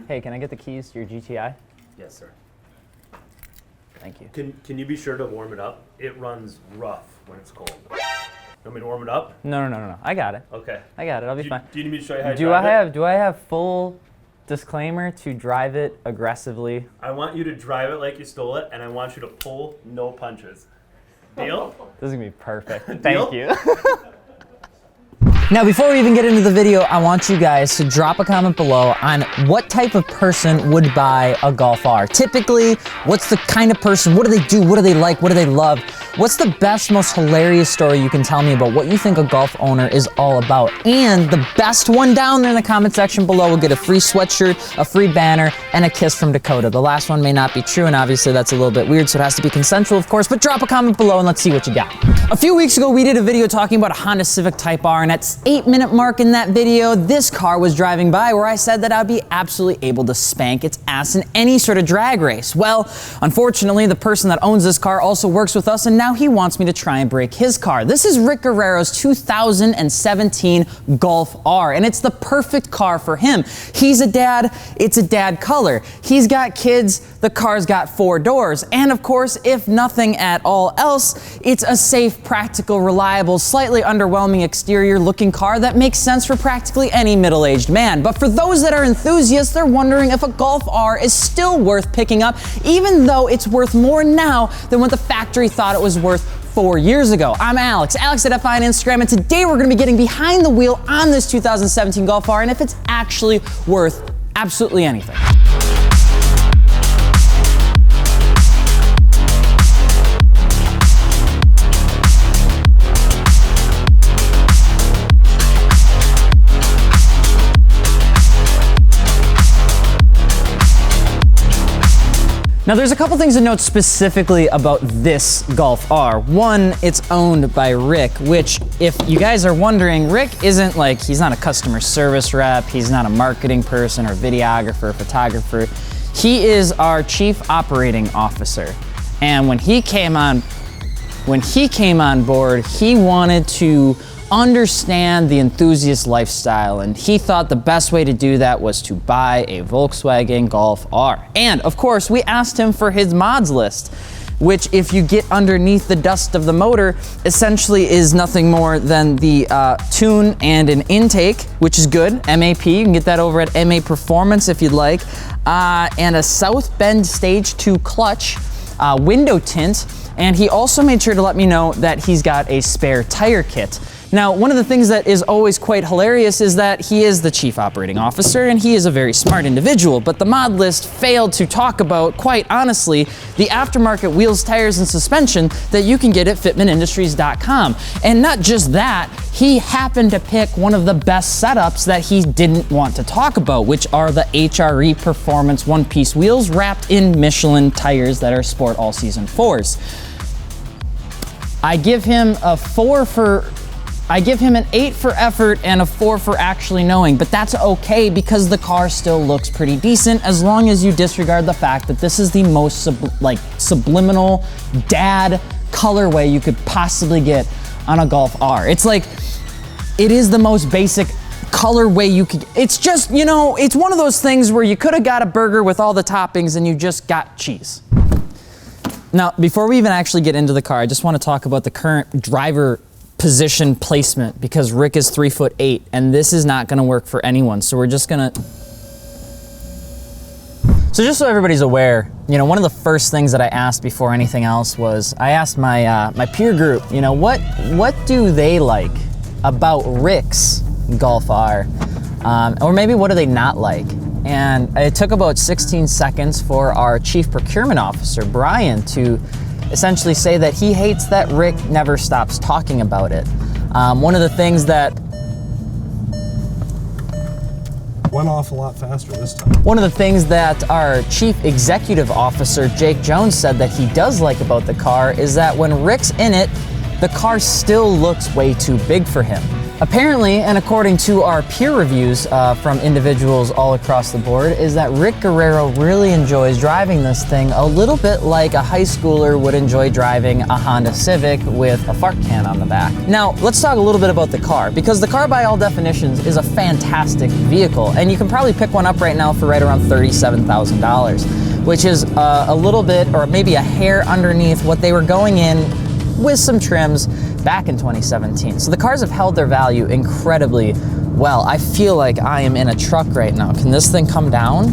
Hey, can I get the keys to your GTI? Yes, sir. Thank you. Can you be sure to warm it up? It runs rough when it's cold. You want me to warm it up? No. I got it. Okay. I got it. I'll be fine. Do you need me to show you how to drive it? Do I have full disclaimer to drive it aggressively? I want you to drive it like you stole it, and I want you to pull no punches. Deal? This is gonna be perfect. Deal? Thank you. Now, before we even get into the video, I want you guys to drop a comment below on what type of person would buy a Golf R. Typically, what's the kind of person, what do they do, what do they like, what do they love? What's the best, most hilarious story you can tell me about what you think a Golf owner is all about? And the best one down there in the comment section below will get a free sweatshirt, a free banner, and a kiss from Dakota. The last one may not be true, and obviously that's a little bit weird, so it has to be consensual, of course, but drop a comment below and let's see what you got. A few weeks ago, we did a video talking about a Honda Civic Type R, and at 8-minute mark in that video, this car was driving by where I said that I'd be absolutely able to spank its ass in any sort of drag race. Well, unfortunately, the person that owns this car also works with us, and now he wants me to try and break his car. This is Rick Guerrero's 2017 Golf R, and it's the perfect car for him. He's a dad, it's a dad color. He's got kids, the car's got 4 doors, and of course, if nothing at all else, it's a safe, practical, reliable, slightly underwhelming exterior looking car that makes sense for practically any middle-aged man. But for those that are enthusiasts, they're wondering if a Golf R is still worth picking up, even though it's worth more now than what the factory thought it was worth 4 years ago. I'm Alex at FI on Instagram, and today we're gonna be getting behind the wheel on this 2017 Golf R and if it's actually worth absolutely anything. Now there's a couple things to note specifically about this Golf R. One, it's owned by Rick, which if you guys are wondering, Rick isn't like, he's not a customer service rep, he's not a marketing person or videographer, photographer. He is our chief operating officer. And when he came on board, he wanted to understand the enthusiast lifestyle, and he thought the best way to do that was to buy a Volkswagen Golf R. And of course, we asked him for his mods list, which if you get underneath the dust of the motor, essentially is nothing more than the tune and an intake, which is good, MAP, you can get that over at MA Performance if you'd like, and a South Bend Stage 2 clutch, window tint, and he also made sure to let me know that he's got a spare tire kit. Now, one of the things that is always quite hilarious is that he is the chief operating officer and he is a very smart individual, but the mod list failed to talk about, quite honestly, the aftermarket wheels, tires, and suspension that you can get at fitmentindustries.com. And not just that, he happened to pick one of the best setups that he didn't want to talk about, which are the HRE Performance one-piece wheels wrapped in Michelin tires that are Sport All Season 4s. I give him an 8 for effort and a 4 for actually knowing, but that's okay because the car still looks pretty decent as long as you disregard the fact that this is the most subliminal dad colorway you could possibly get on a Golf R. It's like, it is the most basic colorway you could, it's just, you know, it's one of those things where you could have got a burger with all the toppings and you just got cheese. Now, before we even actually get into the car, I just want to talk about the current driver position placement because Rick is 3'8" and this is not gonna work for anyone. So we're just gonna, so just so everybody's aware, you know, one of the first things that I asked before anything else was, I asked my my peer group, you know, what do they like about Rick's Golf R? Or maybe what do they not like? And it took about 16 seconds for our chief procurement officer, Brian, to essentially say that he hates that Rick never stops talking about it. One of the things that went off a lot faster this time. One of the things that our chief executive officer, Jake Jones, said that he does like about the car is that when Rick's in it, the car still looks way too big for him. Apparently, and according to our peer reviews from individuals all across the board, is that Rick Guerrero really enjoys driving this thing a little bit like a high schooler would enjoy driving a Honda Civic with a fart can on the back. Now, let's talk a little bit about the car, because the car by all definitions is a fantastic vehicle, and you can probably pick one up right now for right around $37,000, which is a little bit, or maybe a hair underneath what they were going in with some trims back in 2017. So the cars have held their value incredibly well. I feel like I am in a truck right now. Can this thing come down?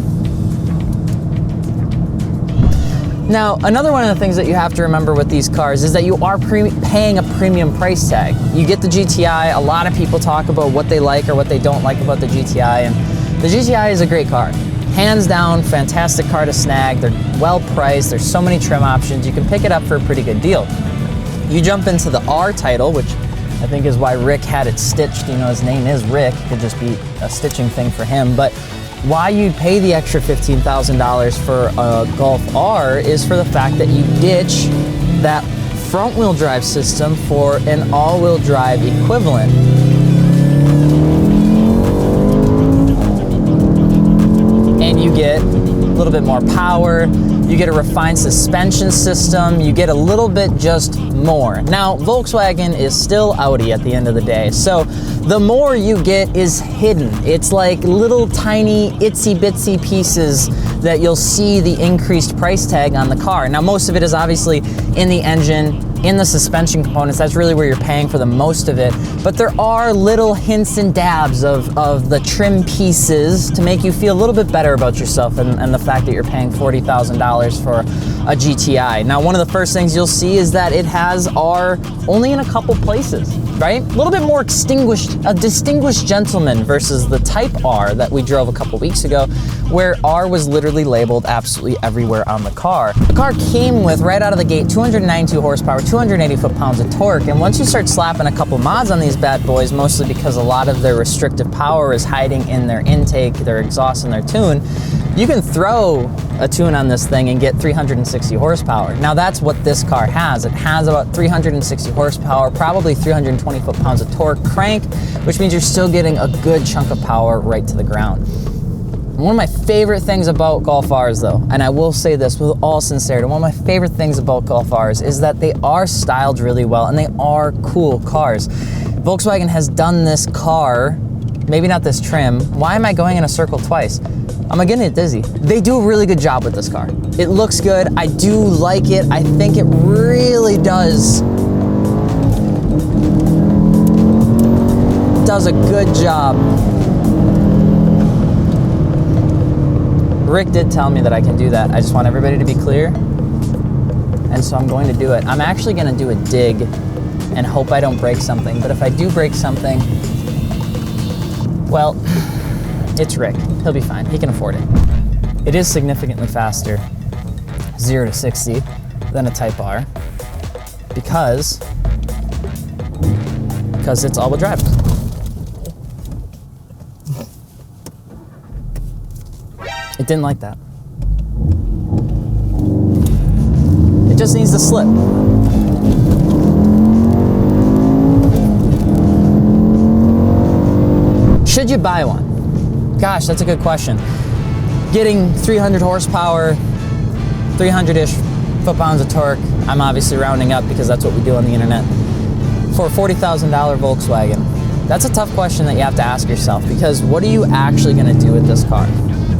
Now, another one of the things that you have to remember with these cars is that you are paying a premium price tag. You get the GTI. A lot of people talk about what they like or what they don't like about the GTI, and the GTI is a great car. Hands down, fantastic car to snag. They're well priced. There's so many trim options. You can pick it up for a pretty good deal. You jump into the R title, which I think is why Rick had it stitched. You know, his name is Rick. It could just be a stitching thing for him. But why you'd pay the extra $15,000 for a Golf R is for the fact that you ditch that front-wheel drive system for an all-wheel drive equivalent. And you get a little bit more power. You get a refined suspension system, you get a little bit just more. Now, Volkswagen is still Audi at the end of the day, so the more you get is hidden. It's like little tiny itsy bitsy pieces that you'll see the increased price tag on the car. Now, most of it is obviously in the engine, in the suspension components. That's really where you're paying for the most of it. But there are little hints and dabs of the trim pieces to make you feel a little bit better about yourself and the fact that you're paying $40,000 for a GTI. Now, one of the first things you'll see is that it has R only in a couple places, right? A little bit more a distinguished gentleman versus the Type R that we drove a couple weeks ago, where R was literally labeled absolutely everywhere on the car. The car came with, right out of the gate, 292 horsepower, 280 foot-pounds of torque, and once you start slapping a couple mods on these bad boys, mostly because a lot of their restrictive power is hiding in their intake, their exhaust, and their tune, you can throw a tune on this thing and get 360 horsepower. Now that's what this car has. It has about 360 horsepower, probably 320 foot-pounds of torque crank, which means you're still getting a good chunk of power right to the ground. One of my favorite things about Golf Rs though, and I will say this with all sincerity, one of my favorite things about Golf Rs is that they are styled really well and they are cool cars. Volkswagen has done this car, maybe not this trim. Why am I going in a circle twice? I'm getting dizzy. They do a really good job with this car. It looks good. I do like it. I think it really does a good job. Rick did tell me that I can do that. I just want everybody to be clear. And so I'm going to do it. I'm actually going to do a dig and hope I don't break something. But if I do break something, well, it's Rick. He'll be fine. He can afford it. It is significantly faster, 0 to 60, than a Type R because it's all-wheel drive. It didn't like that. It just needs to slip. Should you buy one? Gosh, that's a good question. Getting 300 horsepower, 300-ish foot-pounds of torque, I'm obviously rounding up because that's what we do on the internet, for a $40,000 Volkswagen. That's a tough question that you have to ask yourself, because what are you actually going to do with this car?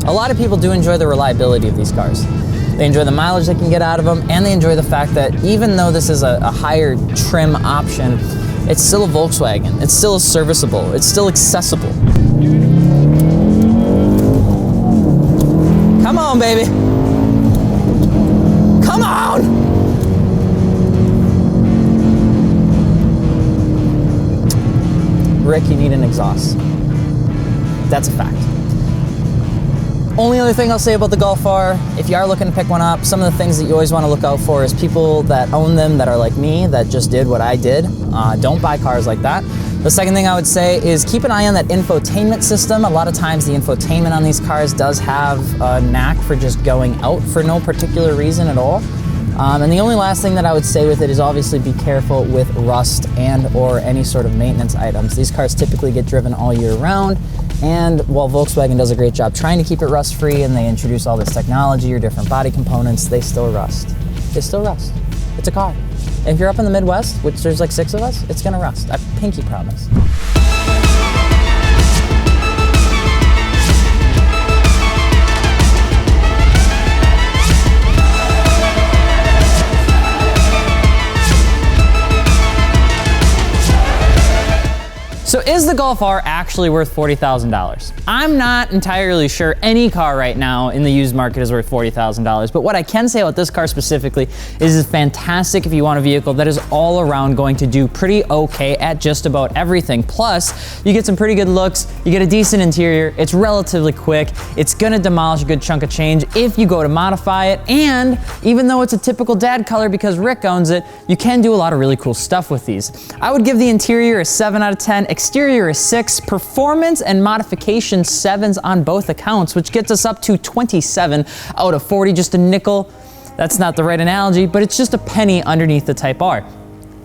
A lot of people do enjoy the reliability of these cars. They enjoy the mileage they can get out of them, and they enjoy the fact that even though this is a higher trim option, it's still a Volkswagen. It's still serviceable. It's still accessible. Come on, baby. Come on! Rick, you need an exhaust. That's a fact. Only other thing I'll say about the Golf R, if you are looking to pick one up, some of the things that you always want to look out for is people that own them that are like me, that just did what I did. Don't buy cars like that. The second thing I would say is keep an eye on that infotainment system. A lot of times the infotainment on these cars does have a knack for just going out for no particular reason at all. And the only last thing that I would say with it is obviously be careful with rust and or any sort of maintenance items. These cars typically get driven all year round, and while Volkswagen does a great job trying to keep it rust-free and they introduce all this technology or different body components, they still rust. They still rust. It's a car. If you're up in the Midwest, which there's like 6 of us, it's gonna rust. I pinky promise. So is the Golf R actually worth $40,000? I'm not entirely sure any car right now in the used market is worth $40,000, but what I can say about this car specifically is it's fantastic if you want a vehicle that is all around going to do pretty okay at just about everything. Plus, you get some pretty good looks, you get a decent interior, it's relatively quick, it's gonna demolish a good chunk of change if you go to modify it, and even though it's a typical dad color because Rick owns it, you can do a lot of really cool stuff with these. I would give the interior a 7 out of 10, exterior is 6, performance and modification 7s on both accounts, which gets us up to 27 out of 40, just a nickel. That's not the right analogy, but it's just a penny underneath the Type R.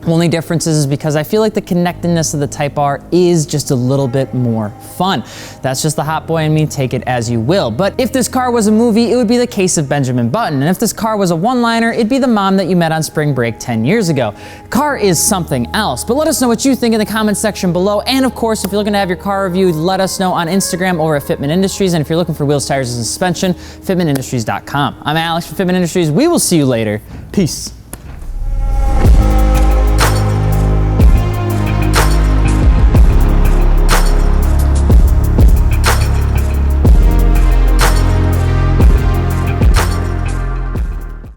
Only difference is because I feel like the connectedness of the Type R is just a little bit more fun. That's just the hot boy in me, take it as you will. But if this car was a movie, it would be The Case of Benjamin Button. And if this car was a one-liner, it'd be the mom that you met on spring break 10 years ago. Car is something else, but let us know what you think in the comments section below. And of course, if you're looking to have your car reviewed, let us know on Instagram over at Fitment Industries. And if you're looking for wheels, tires, and suspension, fitmentindustries.com. I'm Alex from Fitment Industries. We will see you later. Peace.